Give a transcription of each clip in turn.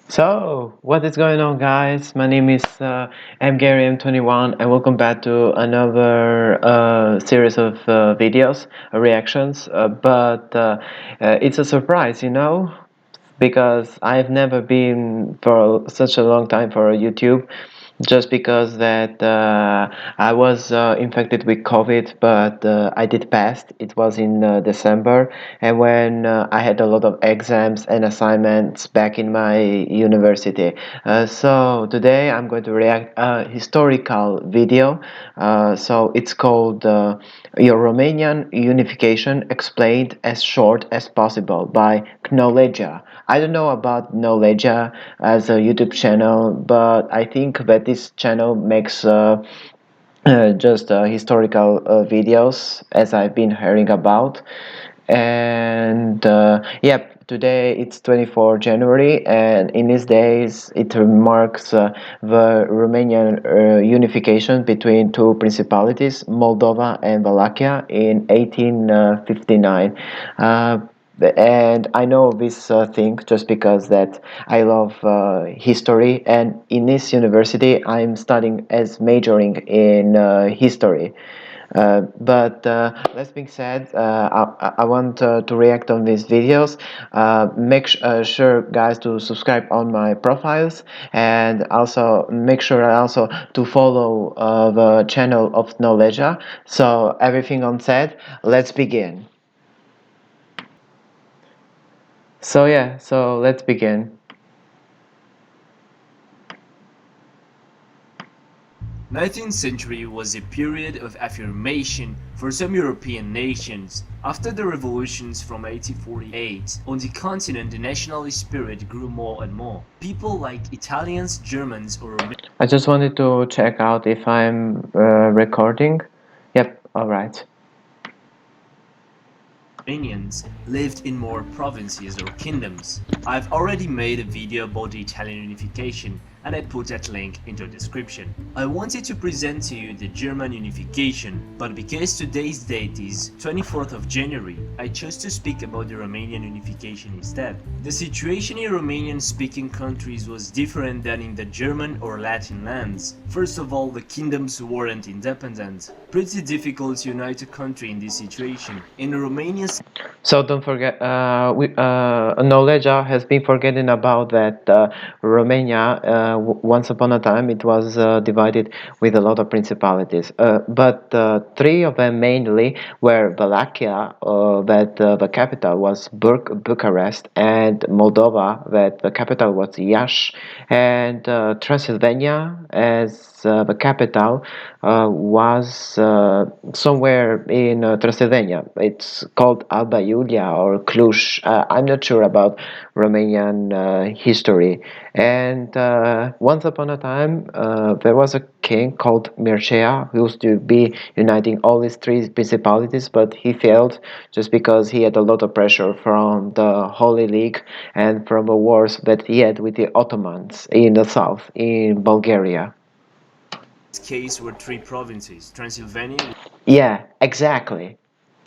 So, what is going on, guys? My name is MGaryM21, and welcome back to another series of videos, reactions. But it's a surprise, because I've never been for such a long time for YouTube, just because that I was infected with COVID, but I did pass. It was in December, and when I had a lot of exams and assignments back in my university. So today I'm going to react a historical video. So it's called Your Romanian Unification Explained as Short as Possible by Knowledge. I don't know about Knowledge as a YouTube channel, but I think that this channel makes just historical videos, as I've been hearing about. And yep, today it's 24 January, and in these days it marks the Romanian unification between two principalities, Moldova and Wallachia, in 1859. And I know this thing just because that I love history, and in this university I'm studying as majoring in history. But that being said, I want to react on these videos. Make sure, guys, to subscribe on my profiles, and also make sure also to follow the channel of Knowledge. So everything on set, let's begin. So let's begin. 19th century was a period of affirmation for some European nations. After the revolutions from 1848, on the continent the nationalist spirit grew more and more. People like Italians, Germans or I just wanted to check out if I'm recording. Yep, all right. Romanians lived in more provinces or kingdoms. I've already made a video about the Italian unification and I put that link into the description. I wanted to present to you the German unification, but because today's date is 24th of January, I chose to speak about the Romanian unification instead. The situation in Romanian speaking countries was different than in the German or Latin lands. First of all, the kingdoms weren't independent. Pretty difficult to unite a country in this situation. In Romania, So don't forget, Knowledge has been forgetting about that Romania, once upon a time, it was divided with a lot of principalities. But three of them mainly were Wallachia, that the capital was Bucharest, and Moldova, that the capital was Iași, and Transylvania, as the capital was somewhere in Transylvania. It's called Alba Iulia or Cluj. I'm not sure about Romanian history. And once upon a time, there was a king called Mircea who used to be uniting all these three principalities, but he failed just because he had a lot of pressure from the Holy League and from the wars that he had with the Ottomans in the south, in Bulgaria. case were three provinces: Transylvania, Yeah, exactly.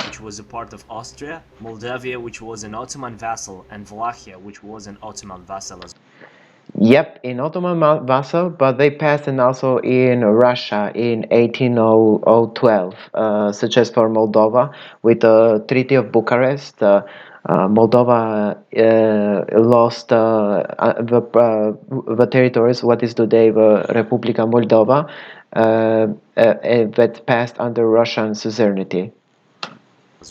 which was a part of Austria, Moldavia, which was an Ottoman vassal, and Wallachia, which was an Ottoman vassal as Yep, in Ottoman vassal, but they passed and also in Russia in 1812, such as for Moldova with the Treaty of Bucharest. Moldova lost the territories, what is today the Republica Moldova, that passed under Russian suzerainty.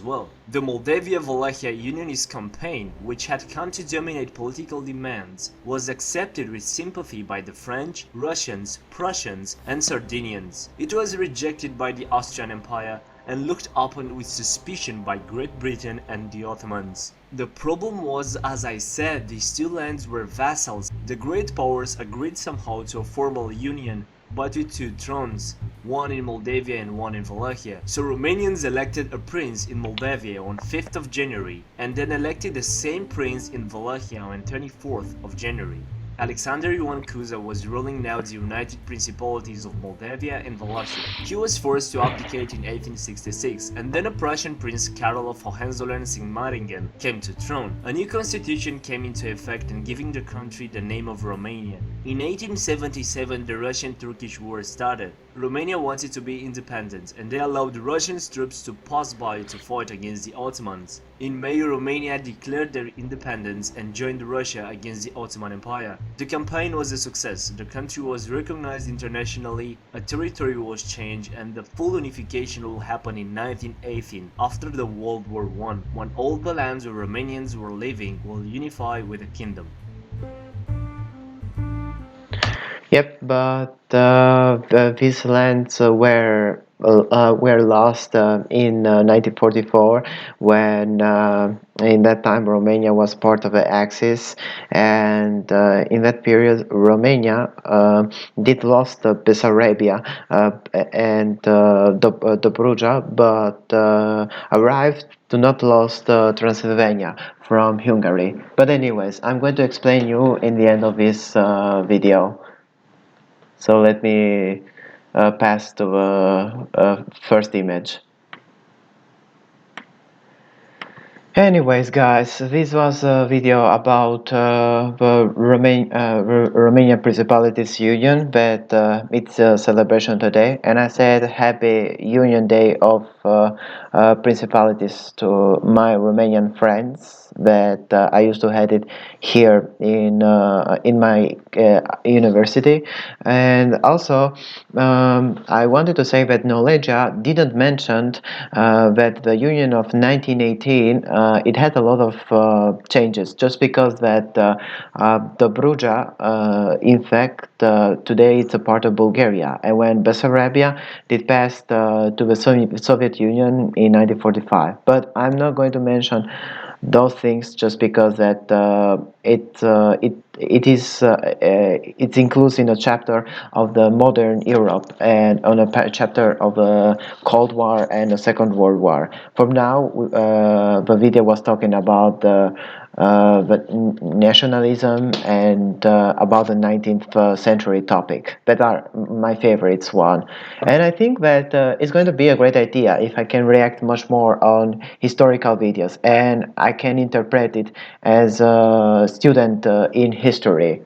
well. The Moldavia-Wallachia Unionist campaign, which had come to dominate political demands, was accepted with sympathy by the French, Russians, Prussians, and Sardinians. It was rejected by the Austrian Empire and looked upon with suspicion by Great Britain and the Ottomans. The problem was, as I said, these two lands were vassals. The great powers agreed somehow to a formal union, but with two thrones, one in Moldavia and one in Wallachia. So Romanians elected a prince in Moldavia on 5th of January, and then elected the same prince in Wallachia on 24th of January. Alexander Ivan Cuza was ruling now the United Principalities of Moldavia and Wallachia. He was forced to abdicate in 1866, and then a Prussian Prince Karol of Hohenzollern-Sigmaringen came to throne. A new constitution came into effect and giving the country the name of Romania. In 1877, the Russian-Turkish War started. Romania wanted to be independent, and they allowed Russian troops to pass by to fight against the Ottomans. In May, Romania declared their independence and joined Russia against the Ottoman Empire. The campaign was a success, the country was recognized internationally, a territory was changed, and the full unification will happen in 1918, after the World War I, when all the lands where Romanians were living will unify with a kingdom. Yep, but these lands were lost in 1944 when in that time Romania was part of the Axis, and in that period Romania did lost Bessarabia and Dobruja, but arrived to not lost Transylvania from Hungary. But anyways, I'm going to explain you in the end of this video. So let me pass to the first image. Anyways, guys, this was a video about the Romanian Principalities Union, that it's a celebration today, and I said Happy Union Day of Principalities to my Romanian friends that I used to had it here in my university. And also I wanted to say that Noleja didn't mention that the Union of 1918 it had a lot of changes, just because that the Bruja in fact today it's a part of Bulgaria, and when Bessarabia did pass to the Soviet Union in 1945. But I'm not going to mention those things just because that it is it includes in a chapter of the modern Europe, and on a chapter of the Cold War and the Second World War. For now, the video was talking about the nationalism and about the 19th century topic that are my favorites one. And I think that it's going to be a great idea if I can react much more on historical videos, and I can interpret it as a student in history.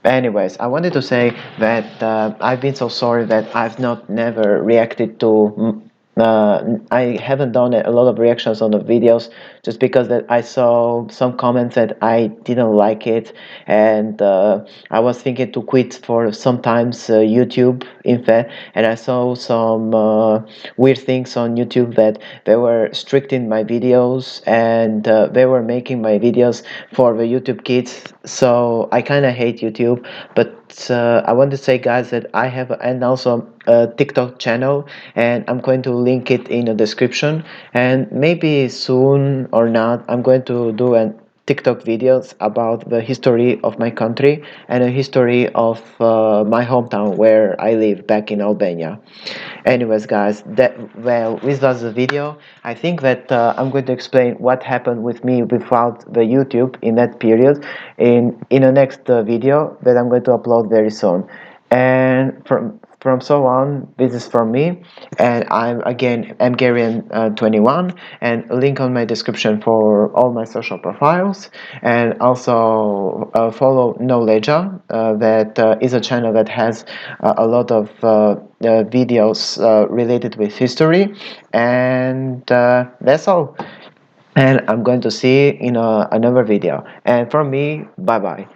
Anyways, I wanted to say that I've been so sorry that I've not never reacted to. I haven't done a lot of reactions on the videos just because that I saw some comments that I didn't like it, and I was thinking to quit for sometimes YouTube, in fact, and I saw some weird things on YouTube that they were restricting my videos, and they were making my videos for the YouTube kids. So I kind of hate YouTube, but I want to say, guys, that I have and also a TikTok channel, and I'm going to link it in the description. And maybe soon or not, I'm going to do an TikTok videos about the history of my country and the history of my hometown where I live back in Albania. Anyways, guys, this was the video. I think that I'm going to explain what happened with me without the YouTube in that period in the next video that I'm going to upload very soon. And from so on, this is from me, and I'm again mgarian21, and a link on my description for all my social profiles, and also follow Knowledge, that is a channel that has a lot of videos related with history, and that's all. And I'm going to see you in another video. And from me, bye bye.